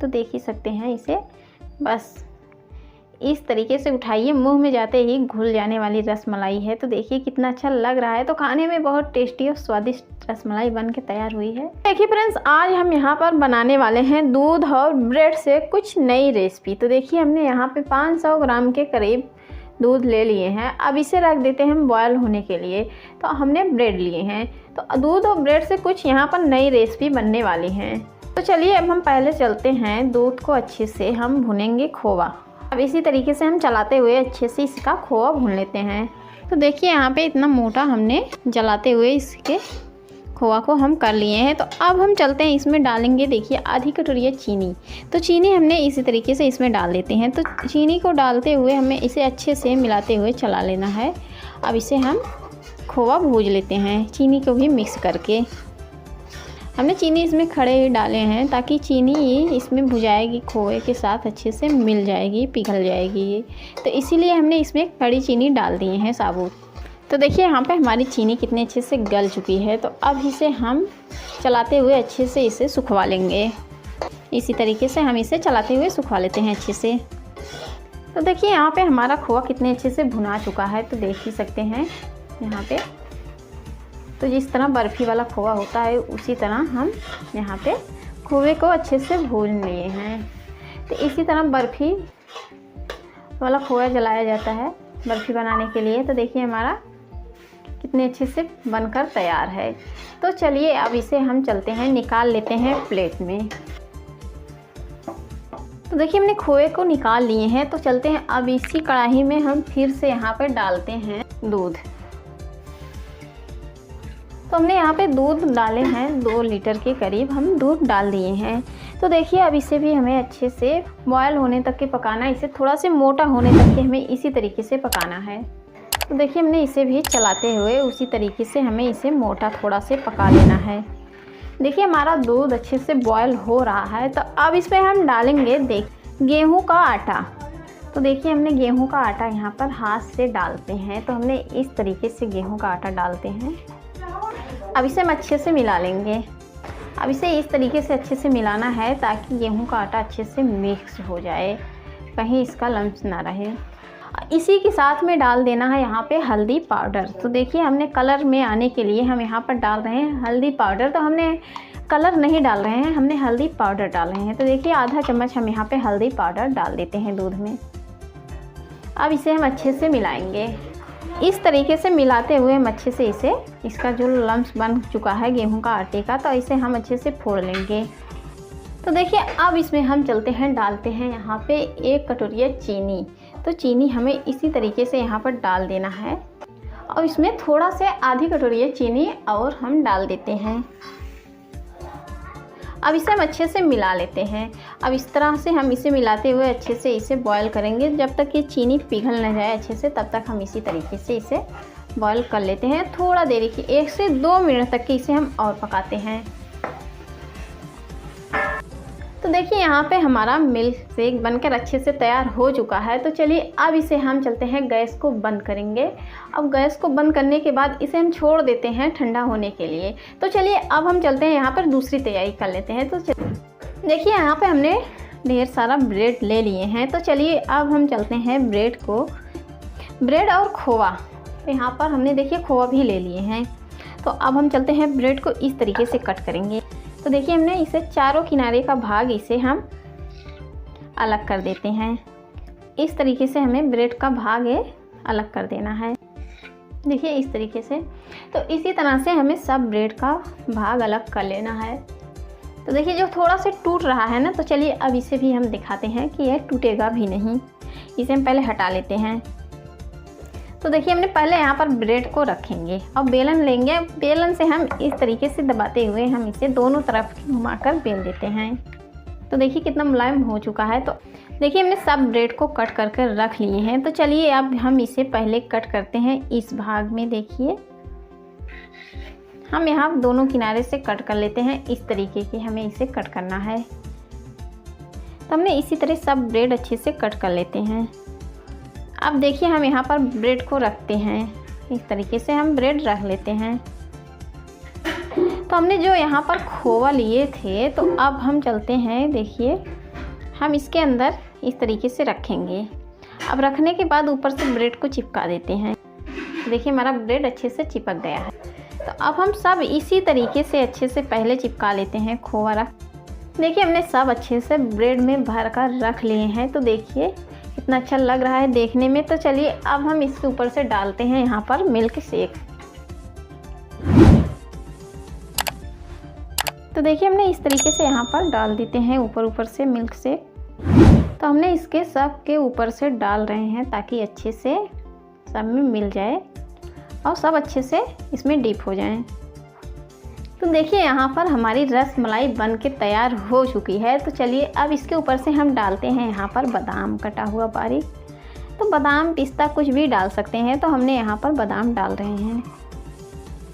तो देख ही सकते हैं इसे बस इस तरीके से उठाइए, मुंह में जाते ही घुल जाने वाली रसमलाई है। तो देखिए कितना अच्छा लग रहा है। तो खाने में बहुत टेस्टी और स्वादिष्ट रसमलाई बन के तैयार हुई है। देखिए फ्रेंड्स, आज हम यहाँ पर बनाने वाले हैं दूध और ब्रेड से कुछ नई रेसिपी। तो देखिए हमने यहाँ पे 500 ग्राम के करीब दूध ले लिए हैं। अब इसे रख देते हैं हम बॉयल होने के लिए। तो हमने ब्रेड लिए हैं, तो दूध और ब्रेड से कुछ यहाँ पर नई रेसिपी बनने वाली है। तो चलिए अब हम पहले चलते हैं, दूध को अच्छे से हम भुनेंगे खोवा। अब इसी तरीके से हम चलाते हुए अच्छे से इसका खोवा भून लेते हैं। तो देखिए यहाँ पे इतना मोटा हमने जलाते हुए इसके खोवा को हम कर लिए हैं। तो अब हम चलते हैं, इसमें डालेंगे देखिए आधी कटोरी चीनी। तो चीनी हमने इसी तरीके से इसमें डाल देते हैं। तो चीनी को डालते हुए हमें इसे अच्छे से मिलाते हुए चला लेना है। अब इसे हम खोवा भूज लेते हैं, चीनी को भी मिक्स करके। हमने चीनी इसमें खड़े डाले हैं ताकि चीनी इसमें भुजाएगी, खोए के साथ अच्छे से मिल जाएगी, पिघल जाएगी। तो इसीलिए हमने इसमें खड़ी चीनी डाल दिए हैं साबुत। तो देखिए यहाँ पे हमारी चीनी कितने अच्छे से गल चुकी है। तो अब इसे हम चलाते हुए अच्छे से इसे सुखवा लेंगे। इसी तरीके से हम इसे चलाते हुए सुखवा लेते हैं अच्छे से। तो देखिए यहाँ पे हमारा खोआ कितने अच्छे से भुना चुका है। तो देख ही सकते हैं यहाँ पे, तो जिस तरह बर्फ़ी वाला खोआ होता है उसी तरह हम यहाँ पे खोए को अच्छे से भून लिए हैं। तो इसी तरह बर्फ़ी वाला खोआ जलाया जाता है बर्फ़ी बनाने के लिए। तो देखिए हमारा कितने अच्छे से बनकर तैयार है। तो चलिए अब इसे हम चलते हैं, निकाल लेते हैं प्लेट में। तो देखिए हमने खोए को निकाल लिए हैं। तो चलते हैं अब इसी कढ़ाई में हम फिर से यहाँ पे डालते हैं दूध। तो हमने यहाँ पे दूध डाले हैं, 2 लीटर के करीब हम दूध डाल दिए हैं। तो देखिए अब इसे भी हमें अच्छे से बॉयल होने तक के पकाना है। इसे थोड़ा से मोटा होने तक के हमें इसी तरीके से पकाना है। तो देखिए हमने इसे भी चलाते हुए उसी तरीके से हमें इसे मोटा थोड़ा से पका लेना है। देखिए हमारा दूध अच्छे से बॉयल हो रहा है। तो अब इसमें हम डालेंगे गेहूँ का आटा। तो देखिए हमने गेहूँ का आटा यहाँ पर हाथ से डालते हैं। तो हमने इस तरीके से गेहूँ का आटा डालते हैं। अब इसे हम अच्छे से मिला लेंगे। अब इसे इस तरीके से अच्छे से मिलाना है ताकि गेहूं का आटा अच्छे से मिक्स हो जाए, कहीं इसका लम्स ना रहे। इसी के साथ में डाल देना है यहाँ पे हल्दी पाउडर। तो देखिए हमने कलर में आने के लिए हम यहाँ पर डाल रहे हैं हल्दी पाउडर। तो हमने कलर नहीं डाल रहे हैं, हमने हल्दी पाउडर डाल रहे हैं। तो देखिए आधा चम्मच हम यहाँ पे हल्दी पाउडर डाल देते हैं दूध में। अब इसे हम अच्छे से मिलाएंगे। इस तरीके से मिलाते हुए हम अच्छे से इसका जो लम्स बन चुका है गेहूं का आटे का, तो इसे हम अच्छे से फोड़ लेंगे। तो देखिए अब इसमें हम चलते हैं, डालते हैं यहाँ पे 1 कटोरी चीनी। तो चीनी हमें इसी तरीके से यहाँ पर डाल देना है और इसमें थोड़ा से आधी कटोरी चीनी और हम डाल देते हैं। अब इसे हम अच्छे से मिला लेते हैं। अब इस तरह से हम इसे मिलाते हुए अच्छे से इसे बॉयल करेंगे जब तक ये चीनी पिघल न जाए अच्छे से, तब तक हम इसी तरीके से इसे बॉयल कर लेते हैं। थोड़ा देर की 1 से 2 मिनट तक के इसे हम और पकाते हैं। तो देखिए यहाँ पे हमारा मिल्क शेक बनकर अच्छे से तैयार हो चुका है। तो चलिए अब इसे हम चलते हैं, गैस को बंद करेंगे। अब गैस को बंद करने के बाद इसे हम छोड़ देते हैं ठंडा होने के लिए। तो चलिए अब हम चलते हैं यहाँ पर दूसरी तैयारी कर लेते हैं। तो देखिए यहाँ पे हमने ढेर सारा ब्रेड ले लिए हैं। तो चलिए अब हम चलते हैं ब्रेड और खोवा। तो यहाँ पर हमने देखिए खोवा भी ले लिए हैं। तो अब हम चलते हैं ब्रेड को इस तरीके से कट करेंगे। तो देखिए हमने इसे चारों किनारे का भाग इसे हम अलग कर देते हैं। इस तरीके से हमें ब्रेड का भाग अलग कर देना है। देखिए इस तरीके से। तो इसी तरह से हमें सब ब्रेड का भाग अलग कर लेना है। तो देखिए जो थोड़ा सा टूट रहा है ना, तो चलिए अब इसे भी हम दिखाते हैं कि यह टूटेगा भी नहीं। इसे हम पहले हटा लेते हैं। तो देखिए हमने पहले यहाँ पर ब्रेड को रखेंगे और बेलन लेंगे। बेलन से हम इस तरीके से दबाते हुए हम इसे दोनों तरफ घुमाकर बेल देते हैं। तो देखिए कितना मुलायम हो चुका है। तो देखिए हमने सब ब्रेड को कट कर कर रख लिए हैं। तो चलिए अब हम इसे पहले कट करते हैं इस भाग में। देखिए हम यहाँ दोनों किनारे से कट कर लेते हैं। इस तरीके की हमें इसे कट करना है। तो हमने इसी तरह सब ब्रेड अच्छे से कट कर लेते हैं। अब देखिए हम यहाँ पर ब्रेड को रखते हैं। इस तरीके से हम ब्रेड रख लेते हैं। तो हमने जो यहाँ पर खोवा लिए थे, तो अब हम चलते हैं देखिए हम इसके अंदर इस तरीके से रखेंगे। अब रखने के बाद ऊपर से ब्रेड को चिपका देते हैं। देखिए हमारा ब्रेड अच्छे से चिपक गया है। तो अब हम सब इसी तरीके से अच्छे से पहले चिपका लेते हैं खोवा रख। देखिए हमने सब अच्छे से ब्रेड में भर कर रख लिए हैं। तो देखिए कितना अच्छा लग रहा है देखने में। तो चलिए अब हम इसके ऊपर से डालते हैं यहाँ पर मिल्क शेक। तो देखिए हमने इस तरीके से यहाँ पर डाल देते हैं ऊपर से मिल्क शेक। तो हमने इसके सब के ऊपर से डाल रहे हैं ताकि अच्छे से सब में मिल जाए और सब अच्छे से इसमें डीप हो जाएं। तो देखिए यहाँ पर हमारी रस मलाई बन के तैयार हो चुकी है। तो चलिए अब इसके ऊपर से हम डालते हैं यहाँ पर बादाम कटा हुआ बारीक। तो बादाम पिस्ता कुछ भी डाल सकते हैं। तो हमने यहाँ पर बादाम डाल रहे हैं।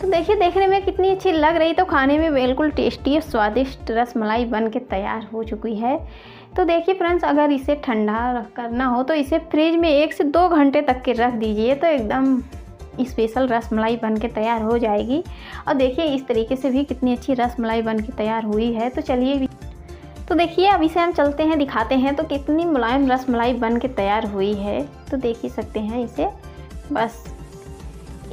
तो देखिए देखने में कितनी अच्छी लग रही, तो खाने में बिल्कुल टेस्टी और स्वादिष्ट रस मलाई बन के तैयार हो चुकी है। तो देखिए फ्रेंड्स, अगर इसे ठंडा करना हो तो इसे फ्रिज में 1 से 2 घंटे तक के रख दीजिए। तो एकदम स्पेशल रस मलाई बन के तैयार हो जाएगी। और देखिए इस तरीके से भी कितनी अच्छी रस मलाई बन के तैयार हुई है। तो चलिए तो देखिए अब इसे हम चलते हैं दिखाते हैं तो कितनी मुलायम रस मलाई बन के तैयार हुई है। तो देख ही सकते हैं इसे, बस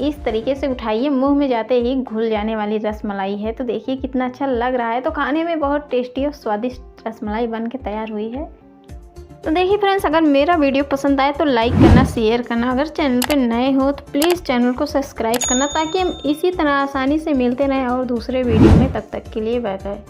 इस तरीके से उठाइए, मुंह में जाते ही घुल जाने वाली रस मलाई है। तो देखिए कितना अच्छा लग रहा है। तो खाने में बहुत टेस्टी और स्वादिष्ट रस मलाई बन के तैयार हुई है। तो देखिए फ्रेंड्स, अगर मेरा वीडियो पसंद आए तो लाइक करना, शेयर करना। अगर चैनल पे नए हो तो प्लीज़ चैनल को सब्सक्राइब करना ताकि हम इसी तरह आसानी से मिलते रहें और दूसरे वीडियो में। तब तक के लिए बाय बाय।